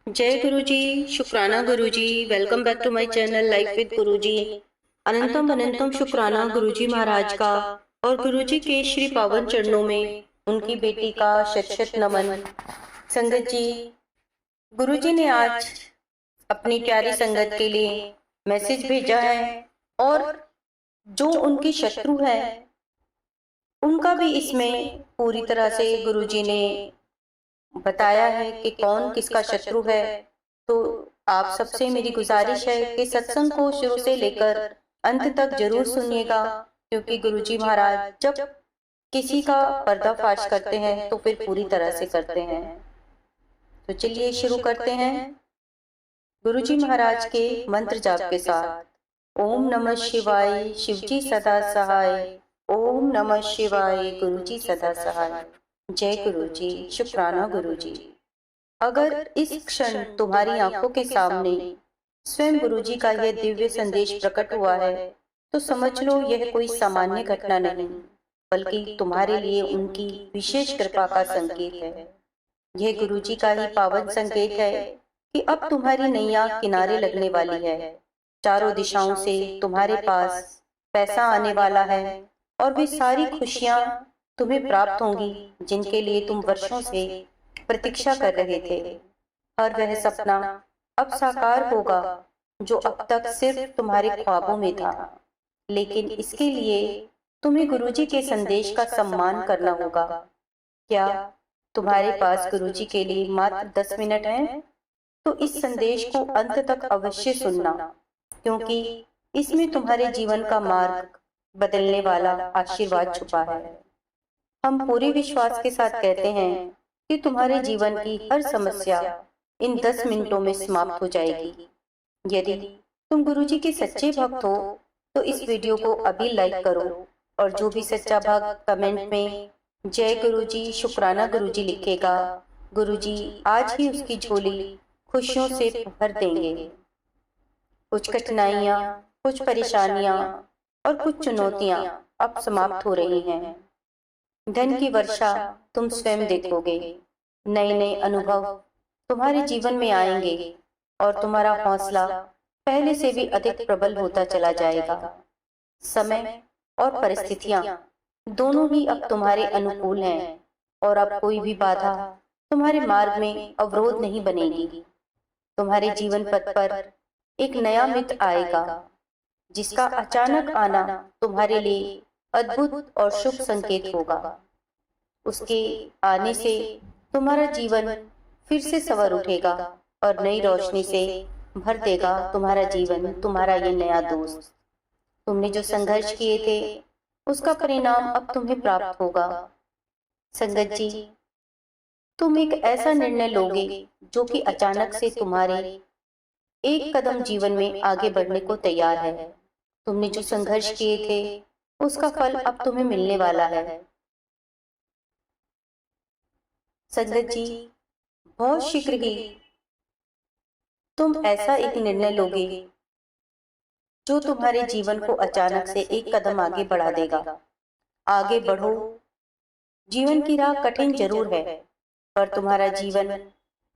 जय गुरुजी। शुक्राना Guruji. Welcome back to my channel life with Guruji. अनंतम अनंतम शुक्राना गुरुजी महाराज का और गुरुजी के श्री पावन चरणों में उनकी बेटी का शत शत नमन। संगत जी, गुरुजी ने आज अपनी प्यारी संगत के लिए मैसेज भेजा है और जो उनके शत्रु है उनका भी इसमें पूरी तरह से गुरुजी ने बताया है कि कौन किसका शत्रु है। तो आप सबसे मेरी गुजारिश है कि सत्संग को शुरू से लेकर अंत तक जरूर सुनिएगा, क्योंकि गुरुजी महाराज जब किसी का पर्दाफाश करते हैं तो फिर पूरी तरह से करते हैं। तो चलिए शुरू करते हैं गुरुजी महाराज के मंत्र जाप के साथ। ओम नमः शिवाय, शिवजी सदा सहाय। ओम नमः शिवाय, गुरुजी सदा सहाय। जय गुरुजी। शुक्राना गुरुजी। अगर इस क्षण तुम्हारी आंखों के सामने स्वयं गुरुजी का यह दिव्य संदेश प्रकट हुआ है तो समझ लो यह कोई सामान्य घटना नहीं, बल्कि तुम्हारे लिए उनकी विशेष कृपा का संकेत है। यह गुरुजी का ही पावन संकेत है कि अब तुम्हारी नैया किनारे लगने वाली है। चारों दिशाओं से तुम्हारे पास पैसा आने वाला है और वे सारी खुशियां तुम्हें प्राप्त होंगी जिनके लिए तुम वर्षों से प्रतीक्षा कर रहे थे। और वह सपना अब साकार होगा जो अब तक सिर्फ तुम्हारे ख्वाबों में था। लेकिन इसके लिए तुम्हें गुरुजी के संदेश का सम्मान करना होगा। क्या तुम्हारे पास गुरुजी के लिए मात्र 10 मिनट हैं? तो इस संदेश को अंत तक अवश्य सुनना, क्योंकि इसमें तुम्हारे जीवन का मार्ग बदलने वाला आशीर्वाद छुपा है। हम पूरे विश्वास के साथ कहते हैं कि तुम्हारे जीवन की हर समस्या इन 10 मिनटों में समाप्त हो जाएगी। यदि तुम गुरुजी के सच्चे भक्त हो तो इस वीडियो को अभी लाइक करो और जो भी सच्चा भक्त कमेंट में जय गुरुजी, शुक्राना गुरुजी लिखेगा, गुरुजी आज ही उसकी झोली खुशियों से भर देंगे। कुछ कठिनाइयाँ, कुछ परेशानियाँ और कुछ चुनौतियाँ अब समाप्त हो रही हैं। धन की वर्षा तुम स्वयं देखोगे। नए नए अनुभव तुम्हारे जीवन में आएंगे और तुम्हारा हौसला पहले से भी अधिक प्रबल होता चला जाएगा। समय और परिस्थितियां दोनों ही अब तुम्हारे अनुकूल हैं और अब कोई भी बाधा तुम्हारे मार्ग में अवरोध नहीं बनेगी। तुम्हारे जीवन पथ पर एक नया मित्र आएगा जिसका अचानक आना तुम्हारे लिए अद्भुत और शुभ संकेत होगा। उसके आने से तुम्हारा जीवन फिर से संवर उठेगा और नई रोशनी से भर देगा तुम्हारा जीवन, तुम्हारा ये नया दोस्त। तुमने जो संघर्ष किए थे उसका परिणाम अब तुम्हें प्राप्त होगा। संगत जी, तुम एक ऐसा निर्णय लोगे जो कि अचानक से तुम्हारे एक कदम जीवन में आगे बढ़ने को तैयार है। तुमने जो संघर्ष किए थे उसका फल अब तुम्हें मिलने वाला है। संगत जी, बहुत शीघ्र ही तुम ऐसा एक निर्णय लोगे जो तुम्हारे जीवन को अचानक से एक कदम आगे बढ़ा देगा। आगे बढ़ो। जीवन की राह कठिन जरूर है, पर तुम्हारा जीवन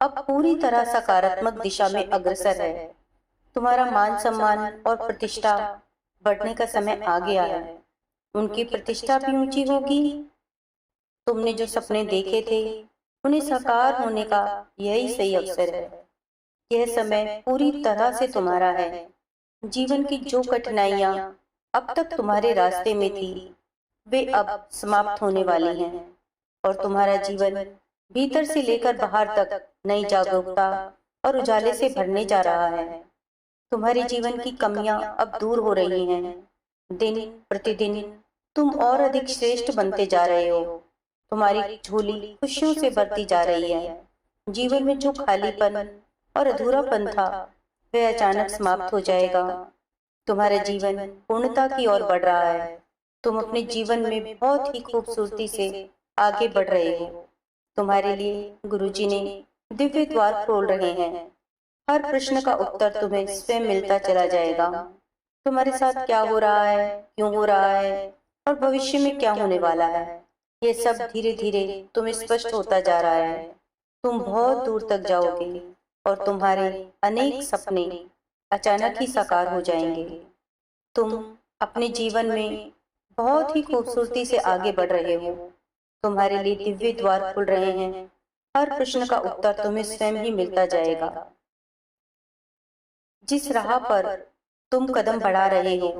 अब पूरी तरह सकारात्मक दिशा में अग्रसर है। तुम्हारा मान सम्मान और प्रतिष्ठा बढ़ने का समय आ गया है। उनकी प्रतिष्ठा भी ऊंची होगी। तुमने जो सपने देखे थे उन्हें साकार होने का यही सही अवसर है। यह समय पूरी तरह से तुम्हारा है। जीवन की जो कठिनाइयां अब तक तुम्हारे रास्ते में थी वे अब समाप्त होने वाली हैं और तुम्हारा जीवन भीतर से लेकर बाहर तक नई जागरूकता और उजाले से भरने जा रहा है। तुम्हारे जीवन की कमियां अब दूर हो रही हैं। दिन प्रतिदिन तुम और अधिक श्रेष्ठ बनते जा रहे हो। तुम्हारी झोली खुशियों से भरती जा रही है। जीवन में जो खालीपन और अधूरापन था वह अचानक समाप्त हो जाएगा। तुम्हारा जीवन पूर्णता की ओर बढ़ रहा है। तुम अपने जीवन में बहुत ही खूबसूरती से आगे बढ़ रहे हो। तुम्हारे लिए गुरुजी ने दिव्य द्वार खोल रहे हैं। हर प्रश्न का उत्तर तुम्हें स्वयं मिलता चला जाएगा। तुम्हारे साथ क्या हो रहा है, क्यों हो रहा है और भविष्य में क्या होने वाला है, ये सब धीरे धीरे तुम्हें स्पष्ट होता जा रहा है। तुम बहुत दूर तक जाओगे। और तुम्हारे अनेक सपने अचानक ही साकार हो जाएंगे। तुम अपने जीवन में बहुत ही खूबसूरती से आगे बढ़ रहे हो। तुम्हारे लिए दिव्य द्वार खुल रहे हैं। हर प्रश्न का उत्तर तुम्हें स्वयं ही मिलता जाएगा। जिस राह पर तुम कदम बढ़ा रहे हो,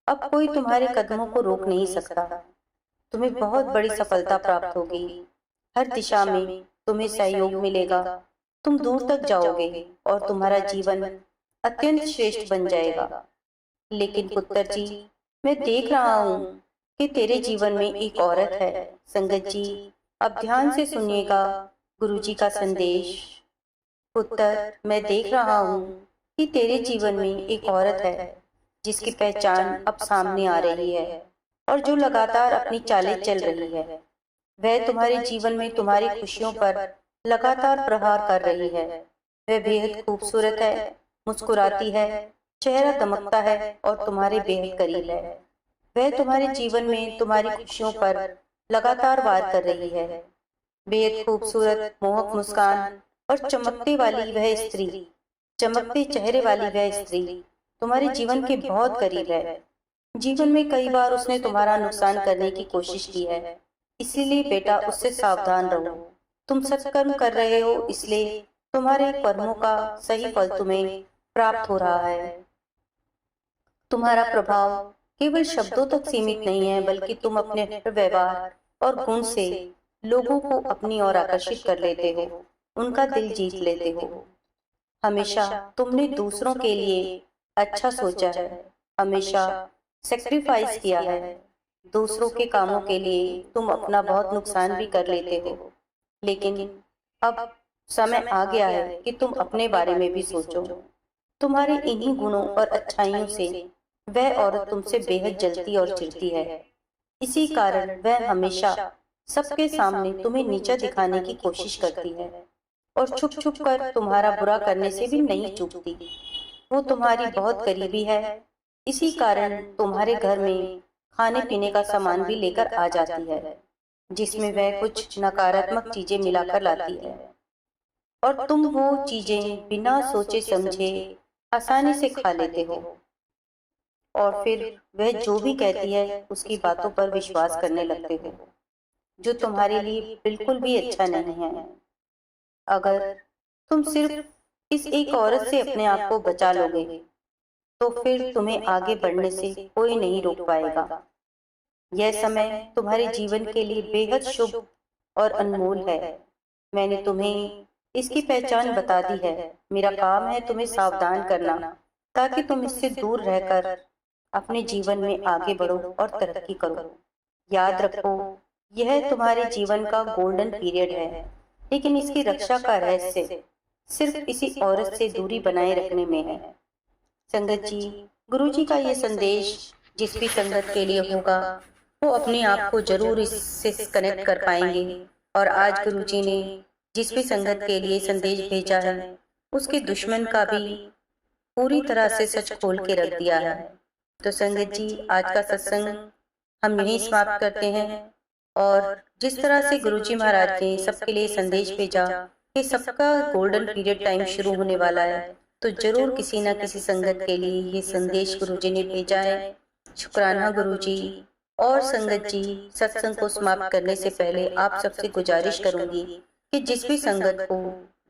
अब कोई तुम्हारे कदमों को रोक नहीं सकता। तुम्हें बहुत बड़ी सफलता प्राप्त होगी। हर दिशा में तुम्हें सहयोग मिलेगा। तुम दूर तक जाओगे और तुम्हारा जीवन अत्यंत श्रेष्ठ बन जाएगा। लेकिन पुत्र जी, मैं देख रहा हूँ कि तेरे जीवन में एक औरत है। संगत जी, अब ध्यान से सुनिएगा गुरुजी का संदेश। पुत्र, मैं देख रहा हूँ कि तेरे जीवन में एक औरत है जिसकी पहचान अब सामने आ रही है और जो लगातार अपनी चालें चल रही है। वह तुम्हारे जीवन में तुम्हारी खुशियों पर लगातार प्रहार कर रही है। वह बेहद खूबसूरत है, मुस्कुराती है, चेहरा दमकता है और तुम्हारे बेहद करीब है। वह तुम्हारे जीवन में तुम्हारी खुशियों पर लगातार वार कर रही है। बेहद खूबसूरत, मोहक मुस्कान और चमकते चेहरे वाली वह स्त्री तुम्हारे जीवन के बहुत करीब है। जीवन में कई बार उसने तुम्हारा नुकसान करने की कोशिश की है, इसीलिए बेटा उससे सावधान रहो। तुम सत्कर्म कर रहे हो, इसलिए तुम्हारे कर्मों का सही फल तुम्हें प्राप्त हो रहा है। तुम्हारा प्रभाव केवल शब्दों तक सीमित नहीं है, बल्कि तुम अपने व्यवहार और गुण से लोगों को अपनी ओर आकर्षित कर लेते हो, उनका दिल जीत लेते हो। हमेशा तुमने दूसरों के लिए अच्छा सोचा है, हमेशा सेक्रीफाइस किया है। दूसरों के कामों के लिए तुम अपना बहुत नुकसान भी कर लेते हो, लेकिन अब समय आ गया है कि तुम अपने बारे में भी सोचो। तुम्हारे इन्हीं गुणों और अच्छाइयों से वह औरत तुमसे बेहद जलती और चिढ़ती है। इसी कारण वह हमेशा सबके सामने तुम्हें नीचा दिखाने की कोशिश करती है और छुप छुप कर तुम्हारा बुरा करने से भी नहीं चूकती। वो तुम्हारी बहुत करीबी है, इसी कारण तुम्हारे घर में खाने पीने का सामान भी लेकर आ जाती है, जिसमें वह कुछ नकारात्मक चीजें मिलाकर लाती है और तुम वो चीजें बिना सोचे समझे आसानी से खा लेते हो और फिर वह जो भी कहती है उसकी बातों पर विश्वास करने लगते हो, जो तुम्हारे लिए बिल्कुल भी अच्छा नहीं है। अगर तुम सिर्फ इस एक औरत से अपने आप को बचा लोगे, तो फिर तुम्हें आगे बढ़ने से कोई नहीं रोक पाएगा। यह समय तुम्हारे जीवन के लिए बेहद शुभ और अनमोल है। मैंने तुम्हें इसकी पहचान बता दी है। मेरा काम है तुम्हें सावधान करना, ताकि तुम इससे दूर रहकर अपने जीवन में आगे बढ़ो और तरक्की करो। याद रखो, यह तुम्हारे जीवन का गोल्डन पीरियड है, लेकिन इसकी रक्षा का रहस्य सिर्फ इसी औरत से दूरी बनाए रखने में है। संगत जी, गुरुजी का ये संदेश जिस भी संगत के लिए होगा, वो अपने आप को जरूर इससे कनेक्ट कर पाएंगे। और आज गुरुजी ने जिस भी संगत के लिए संदेश भेजा है, उसके दुश्मन का भी पूरी तरह से सच खोल के रख दिया है। तो संगत जी, आज का सत्संग हम यहीं समाप्त करते हैं। और जिस तरह से गुरुजी महाराज ने सबके लिए संदेश भेजा कि सबका गोल्डन पीरियड टाइम शुरू होने वाला है, तो जरूर किसी न किसी संगत के लिए ये संदेश गुरुजी ने भेजा है। शुक्राना गुरुजी। और संगत जी, सत्संग को समाप्त करने से पहले आप सबसे गुजारिश करूंगी कि जिस भी संगत को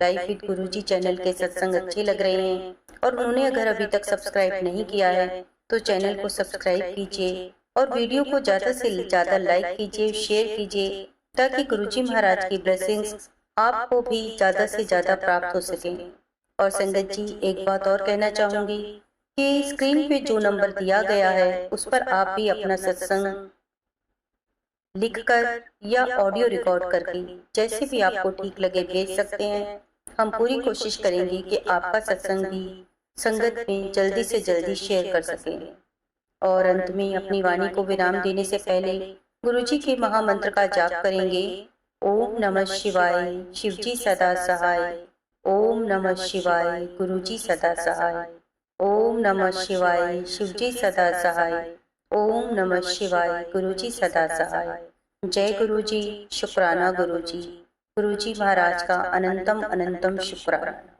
लाइफ विद गुरुजी चैनल के सत्संग अच्छे लग रहे हैं और उन्होंने अगर अभी तक सब्सक्राइब नहीं किया है, तो चैनल को सब्सक्राइब कीजिए और वीडियो को ज़्यादा से ज़्यादा लाइक कीजिए, शेयर कीजिए, ताकि गुरुजी महाराज की ब्लेसिंग्स आपको भी ज़्यादा से ज़्यादा प्राप्त हो सके। और संगत जी, एक बात और कहना चाहूँगी कि स्क्रीन पे जो नंबर दिया गया है, उस पर आप भी अपना सत्संग लिखकर या ऑडियो रिकॉर्ड करके जैसे भी आपको ठीक लगे भेज सकते हैं। हम पूरी कोशिश करेंगे कि आपका सत्संग भी संगत में जल्दी से जल्दी शेयर कर सकें। और अंत में अपनी वाणी को विराम देने से पहले गुरुजी के महामंत्र का जाप करेंगे। ओम नमः शिवाय, शिवजी सदा सहाय। ओम नमः शिवाय, गुरुजी सदा सहाय। ओम नमः शिवाय, शिवजी सदा सहाय। ओम नमः शिवाय, गुरुजी सदा सहाय। जय गुरुजी। शुक्राना गुरुजी। गुरुजी महाराज का अनंतम अनंतम शुक्राना।